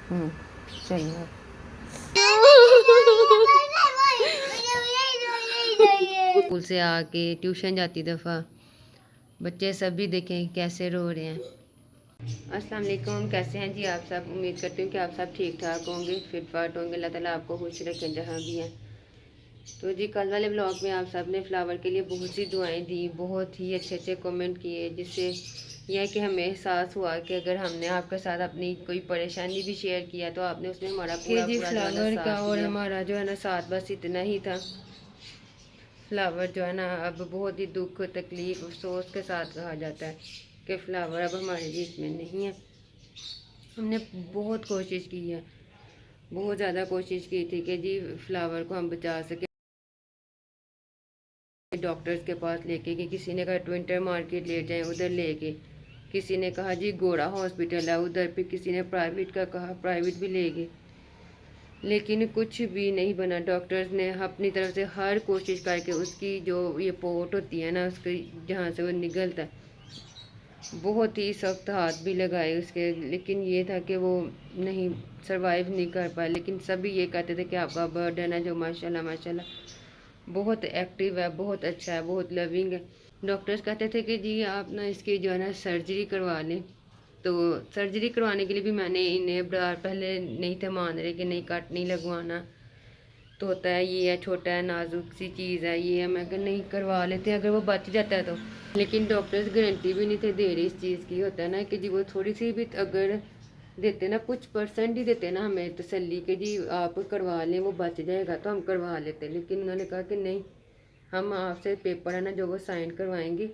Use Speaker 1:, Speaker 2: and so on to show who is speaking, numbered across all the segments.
Speaker 1: हम्म, चलिए। स्कूल से आके ट्यूशन जाती दफ़ा बच्चे सभी देखें कैसे रो रहे हैं। अस्सलाम वालेकुम, कैसे हैं जी आप सब। उम्मीद करती हूँ कि आप सब ठीक ठाक होंगे, फिट फाट होंगे। अल्लाह ताला आपको खुश रखें जहाँ भी हैं। तो जी कल वाले ब्लॉग में आप सब ने फ्लावर के लिए बहुत सी दुआएं दी, बहुत ही अच्छे अच्छे कमेंट किए, जिससे यह कि हमें एहसास हुआ कि अगर हमने आपके साथ अपनी कोई परेशानी भी शेयर किया तो आपने उसमें हमारा पूरा जी फ्लावर का और हमारा जो है ना साथ बस इतना ही था। फ्लावर जो है ना अब बहुत ही दुख तकलीफ़ अफसोस के साथ कहा जाता है कि फ़्लावर अब हमारे बीच में नहीं है। हमने बहुत कोशिश की है, बहुत ज़्यादा कोशिश की थी कि जी फ्लावर को हम बचा सकें। डॉक्टर्स के पास लेके कि किसी ने कहा ट्विंटर मार्केट ले जाएं, उधर लेके किसी ने कहा जी गोरा हॉस्पिटल है उधर, पे किसी ने प्राइवेट का कहा, प्राइवेट भी ले गए, लेकिन कुछ भी नहीं बना। डॉक्टर्स ने अपनी तरफ से हर कोशिश करके उसकी जो ये पोर्ट होती है ना उसकी जहाँ से वो निकलता है, बहुत ही सख्त हाथ भी लगाए उसके, लेकिन ये था कि वो नहीं सरवाइव नहीं कर पाए। लेकिन सभी ये कहते थे कि आपका बर्डन है जो माशाल्लाह माशाल्लाह बहुत एक्टिव है, बहुत अच्छा है, बहुत लविंग है। डॉक्टर्स कहते थे कि जी आप ना इसकी जो है ना सर्जरी करवा लें। तो सर्जरी करवाने के लिए भी मैंने इन्हें पहले नहीं थे मान रहे कि नहीं कट नहीं लगवाना, तो होता है ये है छोटा है नाजुक सी चीज़ है ये है। मैं कहा नहीं करवा लेते हैं अगर वो बच जाता है तो। लेकिन डॉक्टर्स गारंटी भी नहीं थे दे रहे इस चीज़ की। होता है ना कि जी वो थोड़ी सी भी अगर देते ना, कुछ परसेंट ही देते ना हमें तसल्ली कि जी आप करवा लें वो बच जाएगा, तो हम करवा लेते। लेकिन उन्होंने कहा कि नहीं, हम आपसे पेपर है ना जो वो साइन करवाएंगे,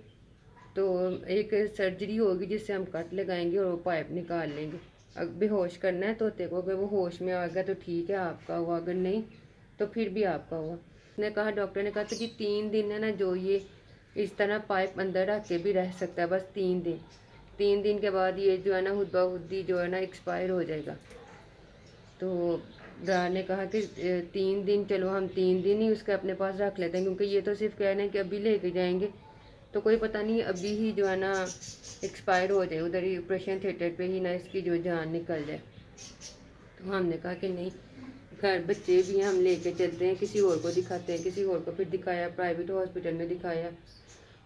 Speaker 1: तो एक सर्जरी होगी जिससे हम कट लगाएंगे और वो पाइप निकाल लेंगे। अब बेहोश करना है तोते को, अगर वो होश में आ गया तो ठीक है आपका हुआ, अगर नहीं तो फिर भी आपका हुआ। उसने कहा, डॉक्टर ने कहा था कि 3 दिन है ना जो ये इस तरह पाइप अंदर रख के भी रह सकता है, बस 3 दिन। 3 दिन के बाद ये जो है ना खुद ब खुद ही जो है ना एक्सपायर हो जाएगा। तो डॉक्टर ने कहा कि 3 दिन, चलो हम 3 दिन ही उसके अपने पास रख लेते हैं, क्योंकि ये तो सिर्फ कह रहे हैं कि अभी लेके जाएंगे, तो कोई पता नहीं अभी ही जो है ना एक्सपायर हो जाए, उधर ही ऑपरेशन थिएटर पे ही ना इसकी जो जान निकल जाए। तो हमने कहा कि नहीं, घर बच्चे भी हम लेके चलते हैं, किसी और को दिखाते हैं, किसी और को। फिर दिखाया, प्राइवेट हॉस्पिटल में दिखाया।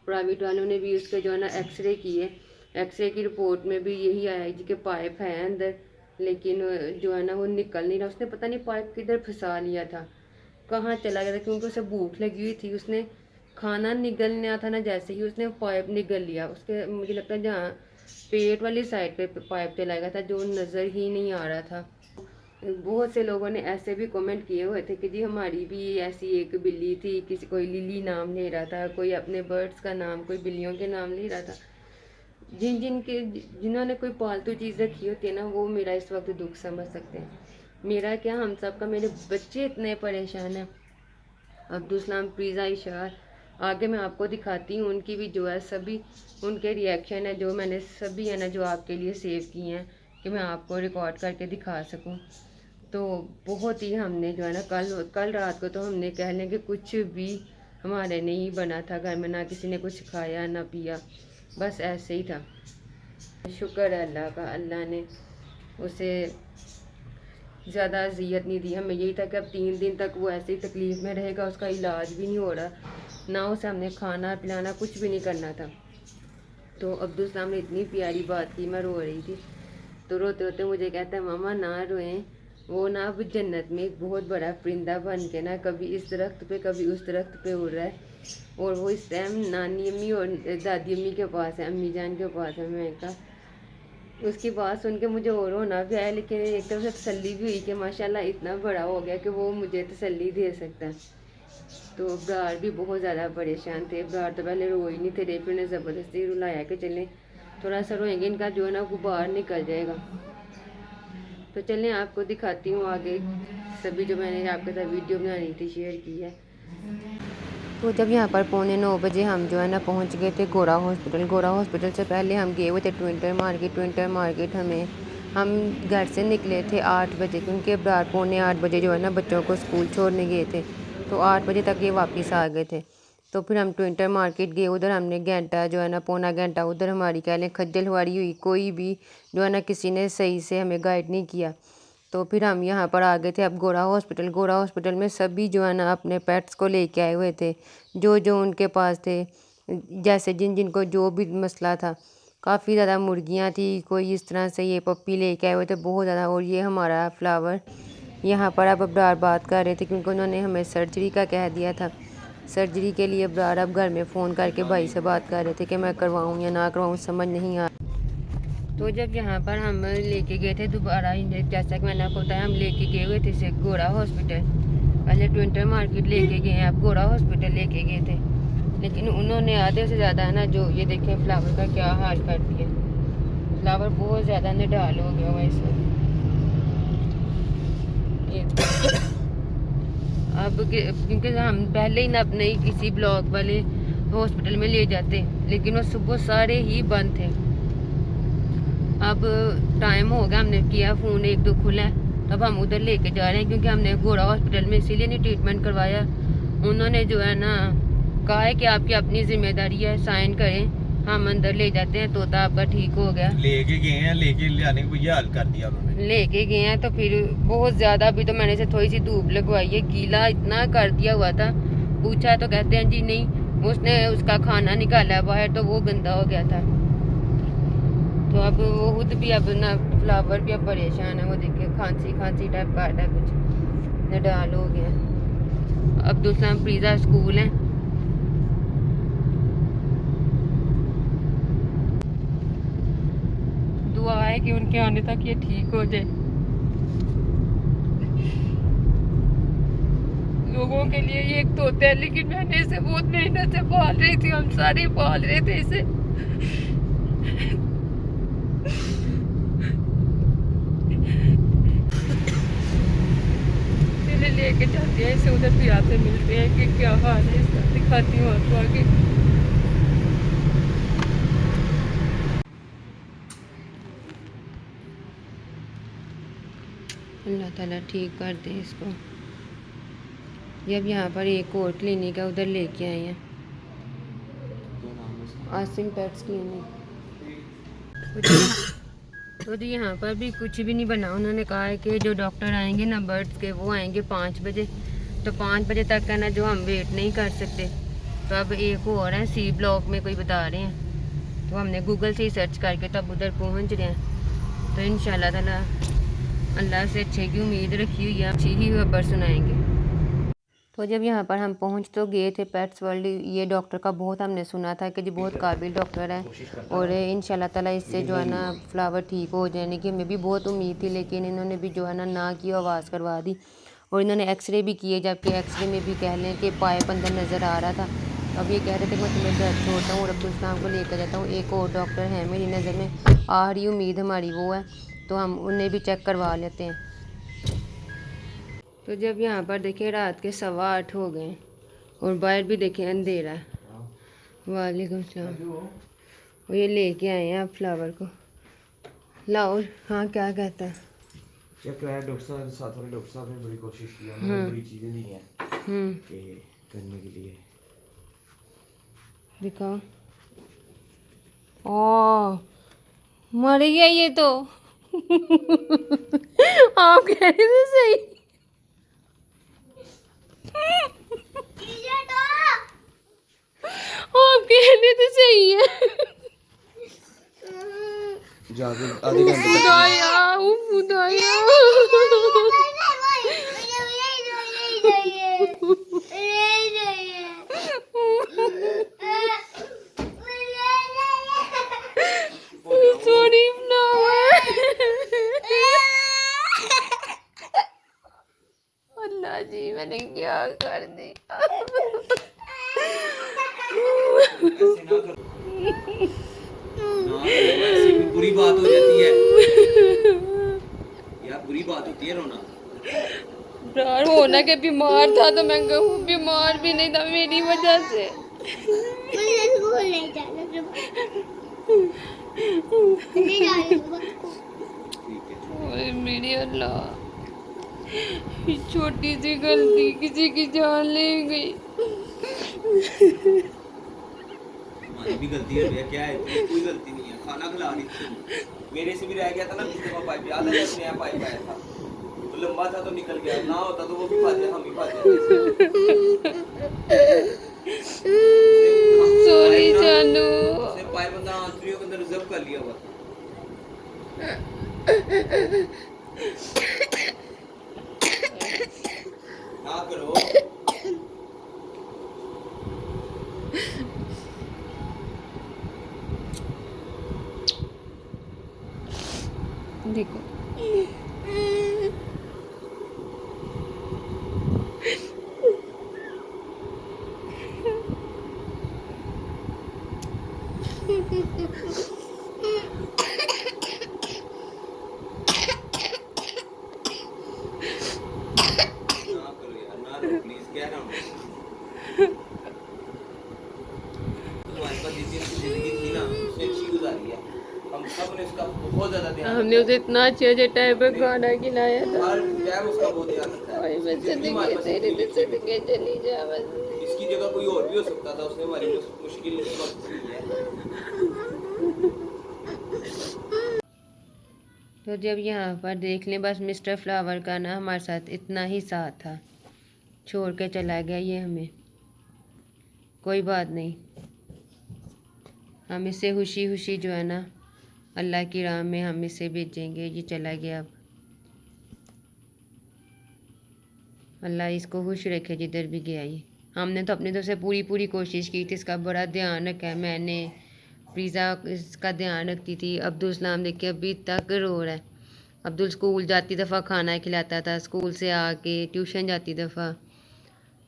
Speaker 1: प्राइवेट वालों ने भी उसके जो है ना एक्सरे किए, एक्सरे की रिपोर्ट में भी यही आया जी कि पाइप है अंदर, लेकिन जो है ना वो निकल नहीं रहा। उसने पता नहीं पाइप किधर फंसा लिया था, कहाँ चला गया था, क्योंकि उसे भूख लगी हुई थी। उसने खाना निगलना था ना, जैसे ही उसने पाइप निगल लिया उसके, मुझे लगता है जहाँ पेट वाली साइड पे पाइप चला गया था, जो नज़र ही नहीं आ रहा था। बहुत से लोगों ने ऐसे भी कमेंट किए हुए थे कि जी हमारी भी ऐसी एक बिल्ली थी, किसी कोई लिली नाम ले रहा था, कोई अपने बर्ड्स का नाम, कोई बिल्लियों के नाम ले रहा था। जिन्होंने कोई पालतू चीज़ रखी होती है ना, वो मेरा इस वक्त दुख समझ सकते हैं। मेरा क्या, हम सब का। मेरे बच्चे इतने परेशान हैं। अब्दुल सलाम, प्रीज़ा, इशार, आगे मैं आपको दिखाती हूँ उनकी भी जो है सभी उनके रिएक्शन है जो मैंने सभी है ना जो आपके लिए सेव किए हैं कि मैं आपको रिकॉर्ड करके दिखा सकूँ। तो बहुत ही हमने जो है ना कल कल रात को तो हमने कह लें कि कुछ भी हमारे नहीं बना था घर में, ना किसी ने कुछ खाया ना पिया, बस ऐसे ही था। शुक्र है अल्लाह का, अल्लाह ने उसे ज़्यादा अजियत नहीं दी। हमें यही था कि अब 3 दिन तक वो ऐसे ही तकलीफ़ में रहेगा, उसका इलाज भी नहीं हो रहा, ना उसे हमने खाना पिलाना कुछ भी नहीं करना था। तो अब्दुल सलाम ने इतनी प्यारी बात की, मैं रो रही थी। तो रोते रोते मुझे कहता है मामा ना रोएं, वो ना अब जन्नत में एक बहुत बड़ा परिंदा बन के ना कभी इस दरख्त पे कभी उस दरख्त पे उड़ रहा है, और वो इस टाइम नानी अम्मी और दादी अम्मी के पास है, अम्मी जान के पास है। मैं कहा, उसकी बात सुन के मुझे और रोना भी आया, लेकिन एक तरफ से तसल्ली भी हुई कि माशाल्लाह इतना बड़ा हो गया कि वो मुझे तसल्ली दे सकता है। तो अब्रार भी बहुत ज़्यादा परेशान थे। अब्रार तो पहले रो ही नहीं थे रहे, फिर उन्हें ज़बरदस्ती रुलाया कि चलें, थोड़ा सा रोएंगे इनका जो है ना गुबार निकल जाएगा। तो चलें आपको दिखाती हूँ आगे सभी जो मैंने आपके साथ वीडियो बनानी थी शेयर की है। तो जब यहाँ पर 9:15 हम जो है ना पहुँच गए थे गोरा हॉस्पिटल। गोरा हॉस्पिटल से पहले हम गए हुए थे ट्विंटर मार्केट। ट्विंटर मार्केट हम घर से निकले थे 8 बजे, क्योंकि अब्रार 7:45 जो है ना बच्चों को स्कूल छोड़ने गए थे, तो 8 बजे तक ये वापस आ गए थे। तो फिर हम ट्विंटर मार्केट गए, उधर हमने घंटा जो है ना पौना घंटा उधर हमारी कह लें खज्जल खुआरी हुई। कोई भी जो है ना किसी ने सही से हमें गाइड नहीं किया। तो फिर हम यहाँ पर आ गए थे अब गोरा हॉस्पिटल में सभी जो है ना अपने पेट्स को लेके आए हुए थे, जो जो उनके पास थे, जैसे जिनको जो भी मसला था। काफ़ी ज़्यादा मुर्गियाँ थी, कोई इस तरह से ये पप्पी लेके आए हुए थे बहुत ज़्यादा। और ये हमारा फ्लावर यहाँ पर अब अब्रार बात कर रहे थे क्योंकि उन्होंने हमें सर्जरी का कह दिया था। सर्जरी के लिए अब्रार अब घर में फ़ोन करके भाई से बात कर रहे थे कि मैं करवाऊँ या ना करवाऊँ, समझ नहीं आ। तो जब यहाँ पर हम लेके गए थे दोबारा, जैसा कि मैंने आपको बताया, हम लेके गए हुए थे से गोरा हॉस्पिटल। पहले ट्विंटर मार्केट लेके गए, अब गोरा हॉस्पिटल लेके गए थे, लेकिन उन्होंने आधे से ज़्यादा है ना, जो ये देखें फ्लावर का क्या हाल कर दिया। फ्लावर बहुत ज़्यादा निडाल हो गया हुआ इस वक्त। अब क्योंकि हम पहले ही ना अपने ही किसी ब्लॉक वाले हॉस्पिटल में ले जाते, लेकिन वो सुबह सारे ही बंद थे। अब टाइम हो गया, हमने किया फ़ोन, एक दो खुला है, तब हम उधर लेके जा रहे हैं क्योंकि हमने गोरा हॉस्पिटल में इसीलिए नहीं ट्रीटमेंट करवाया। उन्होंने जो है ना कहा है कि आपकी अपनी जिम्मेदारी है, साइन करें, हम अंदर ले जाते हैं, तोता आपका ठीक हो गया।
Speaker 2: लेके गए हैं, लेके जाने को ये हाल कर दिया उन्होंने।
Speaker 1: लेके गए हैं तो फिर बहुत ज़्यादा, अभी तो मैंने से थोड़ी सी धूप लगवाई है, गीला इतना कर दिया हुआ था। पूछा तो कहते हैं जी नहीं, उसने उसका खाना निकाला बाहर तो वो गंदा हो गया था। तो अब वो खुद भी अब ना फ्लावर भी अब परेशान है, वो देखिए खांसी टाइप का आता है, कुछ निडाल हो गया। अब दूसरा प्रीजा स्कूल है, दुआ है कि उनके आने तक ये ठीक हो जाए। लोगों के लिए ये एक तोता है, लेकिन मैंने इसे बहुत मेहनत से पाल रही थी, हम सारे पाल रहे थे इसे। लेके जाते हैं इसे उधर, फिर आपसे मिलते हैं कि क्या हाल है इसका, दिखाती हूँ आपको आगे। अल्लाह ताला ठीक कर दे इसको। जब यहाँ पर एक और क्लिनिक है, उधर लेके आए हैं, आसिम पेट्स क्लिनिक। तो जी यहाँ पर भी कुछ भी नहीं बना। उन्होंने कहा है कि जो डॉक्टर आएंगे ना बर्ड्स के, वो आएंगे 5 बजे, तो 5 बजे तक है ना जो हम वेट नहीं कर सकते। तो अब एक और है सी ब्लॉक में कोई बता रहे हैं, तो हमने गूगल से ही सर्च करके तब उधर पहुँच रहे हैं। तो इंशाल्लाह ताला अल्लाह से अच्छे की उम्मीद रखी हुई है, अच्छी ही खबर सुनाएंगे। तो जब यहाँ पर हम पहुँच तो गए थे पेट्स वर्ल्ड, ये डॉक्टर का बहुत हमने सुना था कि जी बहुत काबिल डॉक्टर है और इंशाल्लाह ताला इससे जो है ना फ्लावर ठीक हो जाने की हमें भी बहुत उम्मीद थी, लेकिन इन्होंने भी जो है ना की आवाज़ करवा दी। और इन्होंने एक्सरे भी किए, जबकि एक्सरे में भी कह लें कि पाइप अंदर नज़र आ रहा था। अब ये कह रहे थे कि मैं तुम्हें दर्द छोड़ता हूँ और अब्दुल इस्लाम को लेकर जाता हूँ। एक और डॉक्टर है मेरी नज़र में, आखिरी उम्मीद हमारी वो है, तो हम उन्हें भी चेक करवा लेते हैं। तो जब यहाँ पर देखिए रात के 8:15 हो गए और बाहर भी देखें अंधेरा है। वालेकुम सलाम। और ये लेके आए हैं आप फ्लावर को, लाओ। हाँ क्या कहता है?
Speaker 2: चेक कराया डॉक्टर साहब के साथ, वाले डॉक्टर साहब ने बड़ी कोशिश की, उन्होंने बड़ी चीज़ें दी हैं कि करने के लिए।
Speaker 1: दिखाओ। ओ मर गया ये तो। आप कह रहे थे सही। आप कह रहे थे सही है।
Speaker 2: आधे घंटे
Speaker 1: सॉरी अल्लाह जी, मैंने क्या कर दिया।
Speaker 2: ऐसी भी बुरी बात हो जाती है यार, बुरी बात होती है रोना।
Speaker 1: यार होना के बीमार था तो मैं कहूँ, बीमार भी नहीं था मेरी वजह से। मेरी अल्लाह, छोटी सी गलती किसी की जान ले गई।
Speaker 2: हमारी भी गलती है भैया, क्या है, कोई गलती नहीं है, खाना खिला रही थी, मेरे से भी रह गया था ना पिछले बार पाइप, याद है जब नया पाइप आया था। लंबा था तो निकल गया, ना होता तो वो भी फंस गया, हम भी फंस जाते।
Speaker 1: सॉरी जानू।
Speaker 2: उसने पायल बंदा आंतरियों के अंदर रिजर्व कर लिया हुआ। ना करो।
Speaker 1: देखो
Speaker 2: ना करो यार, ना रो प्लीज, कह रहा हूँ। तुम्हारे पास जितनी अच्छी जिंदगी थी ना, उसने अच्छी गुजारी है। हम सब ने उसका बहुत ज्यादा ध्यान
Speaker 1: हमने उसे इतना अच्छे टाइम पर खाना खिलाया था।
Speaker 2: हर टाइम उसका बहुत ध्यान रखा है।
Speaker 1: और मैं
Speaker 2: जिंदगी हमारे पास
Speaker 1: तेरे
Speaker 2: इतनी अच्छी
Speaker 1: सदके चली जा बस।
Speaker 2: इसकी जगह कोई और भी हो सकता था, उसने हमारी मुश्किल वक्त सी है।
Speaker 1: तो जब यहाँ पर देख लें, बस मिस्टर फ्लावर का ना हमारे साथ इतना ही साथ था, छोड़ के चला गया ये हमें। कोई बात नहीं, हम इसे खुशी खुशी जो है ना अल्लाह की राह में हम इसे भेजेंगे। ये चला गया, अब अल्लाह इसको खुश रखे जिधर भी गया ये। हमने तो अपनी तरफ से पूरी पूरी कोशिश की थी, इसका बड़ा ध्यान रखा है मैंने। प्रीज़ा इसका ध्यान रखती थी। अब्दुल सलाम देखिए अभी तक रो रहा है। अब्दुल स्कूल जाती दफ़ा खाना खिलाता था, स्कूल से आके ट्यूशन जाती दफ़ा।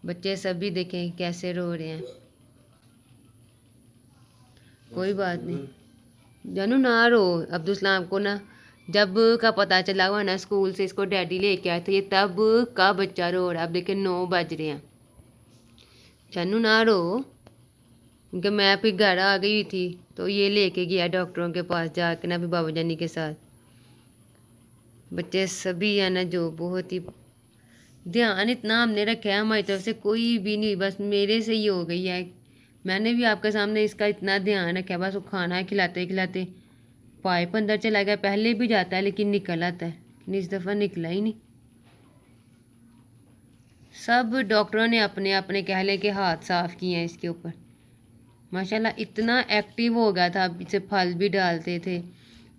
Speaker 1: बच्चे सभी देखें कैसे रो रहे हैं। कोई बात नहीं जानू, ना रो। अब्दुल सलाम को ना जब का पता चला हुआ ना स्कूल से इसको डैडी लेके आए थे, ये तब का बच्चा रो रहा है। अब देखिए 9 बज रहे हैं। जानू ना रो, क्योंकि मैं फिर घर आ गई थी तो ये लेके गया डॉक्टरों के पास जाके ना, फिर बाबा जानी के साथ। बच्चे सभी है ना जो बहुत ही ध्यान इतना हमने रखा है, हमारी तरफ से कोई भी नहीं, बस मेरे से ही हो गई है। मैंने भी आपके सामने इसका इतना ध्यान रखा है, बस वो खाना खिलाते खिलाते पाइप अंदर चला गया। पहले भी जाता है लेकिन निकल आता है, लेकिन इस दफ़ा निकला ही नहीं। सब डॉक्टरों ने अपने अपने कह लें कि हाथ साफ़ किए हैं इसके ऊपर। माशाल्लाह इतना एक्टिव हो गया था, इसे फल भी डालते थे,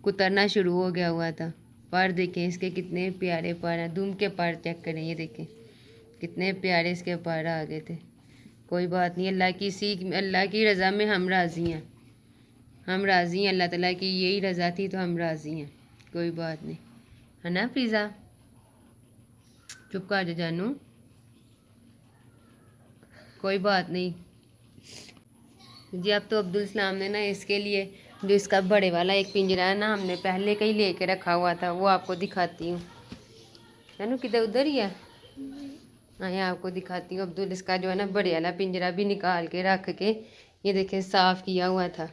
Speaker 1: कुतरना शुरू हो गया हुआ था। पर देखें इसके कितने प्यारे पर हैं। दुम के पर चेक करें, ये देखें कितने प्यारे इसके पर आ गए थे। कोई बात नहीं, अल्लाह की रज़ा में हम राज़ी हैं। हम राज़ी हैं, अल्लाह ताला की यही रज़ा थी तो हम राज़ी हैं। कोई बात नहीं, है ना प्रीज़ा? चुप कर जा जानू, कोई बात नहीं जी। अब तो अब्दुल सलाम ने ना इसके लिए जो इसका बड़े वाला एक पिंजरा है ना, हमने पहले का ही लेके रखा हुआ था, वो आपको दिखाती हूँ। जानू किधर, उधर ही है। हाँ, यहाँ आपको दिखाती हूँ। अब्दुल इसका जो है ना बड़े वाला पिंजरा भी निकाल के रख के ये देखें साफ़ किया हुआ था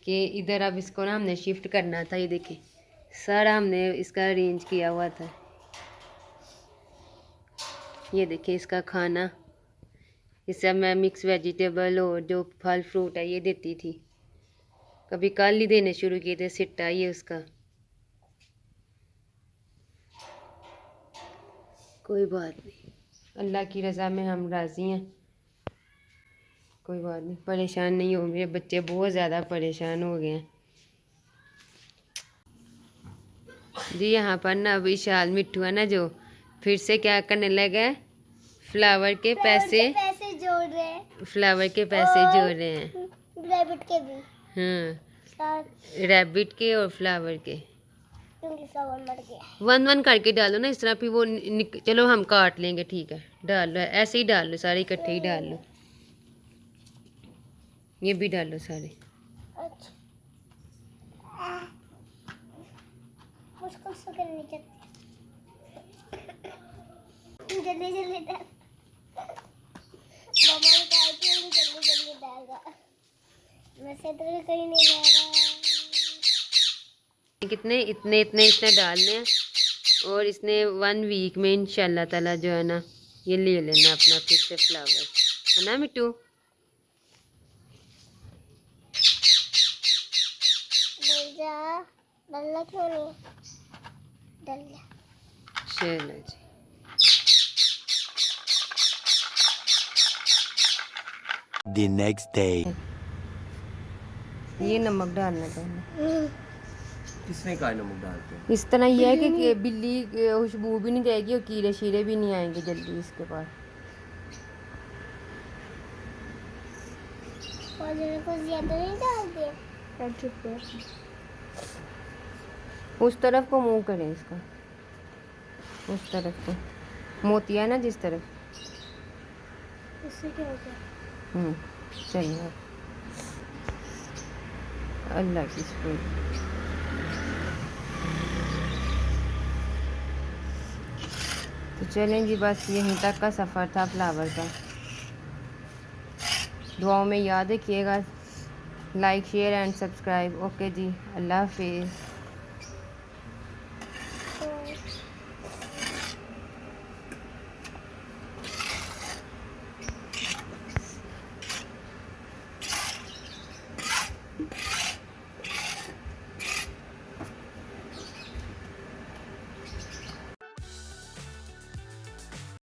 Speaker 1: कि इधर अब इसको ना हमने शिफ्ट करना था। ये देखें सारा हमने इसका अरेंज किया हुआ था। ये देखें इसका खाना, इससे मैं मिक्स वेजिटेबल और जो फल फ्रूट है ये देती थी। कभी कल ही देने शुरू किए थे, सिट्टा ये उसका। कोई बात नहीं, अल्लाह की रज़ा में हम राज़ी हैं। कोई बात नहीं, परेशान नहीं हो, मेरे बच्चे बहुत ज़्यादा परेशान हो गए हैं जी। यहाँ पर ना अभी विशाल मिट्टू है ना जो फिर से क्या करने लगा है, फ्लावर के पैसे
Speaker 3: जोड़ रहे हैं,
Speaker 1: फ्लावर के पैसे जोड़ रहे हैं।
Speaker 3: रैबिट के भी,
Speaker 1: हाँ, रैबिट के और फ्लावर के।
Speaker 3: क्योंकि फ्लावर मर गया।
Speaker 1: 1-1 करके डालो ना इस तरह, फिर वो चलो हम काट लेंगे, ठीक है। डाल लो, ऐसे ही डाल लो, सारे इकट्ठे ही डाल लो। ये भी डाल लो सारे।
Speaker 3: अच्छा, मुश्किल से करनी चाहिए, जल्दी जल्दी डाल। मामा ने कहा कि जल्दी जल्दी डालगा, वैसे तो कहीं नहीं जा रहा।
Speaker 1: कितने इतने इतने इसने डालने हैं और इसने 1 वीक में इंशाल्लाह ताला जो है ना ये ले लेना अपना फिर से फ्लावर, है ना मिट्टू?
Speaker 3: डल्ला क्यों नहीं डल्ला?
Speaker 1: चलो जी।
Speaker 4: the next day.
Speaker 1: ये नमक डालना पहले।
Speaker 2: किसने कहा नमक डालते हैं?
Speaker 1: इस तरह ये है कि बिल्ली खुशबू भी नहीं जाएगी और कीड़े शीड़े भी नहीं आएंगे जल्दी इसके पास।
Speaker 3: और को ज्यादा नहीं डालते।
Speaker 1: उस तरफ को मूव करें इसका, उस तरफ को, मोतिया ना जिस तरफ।
Speaker 3: इससे क्या होगा?
Speaker 1: चलिए अब अल्लाह की शुक्र। तो चलें जी, बस यहीं तक का सफ़र था फ्लावर का। दुआओं में याद रखिएगा, like share and subscribe. Okay जी, अल्लाह हाफिज़।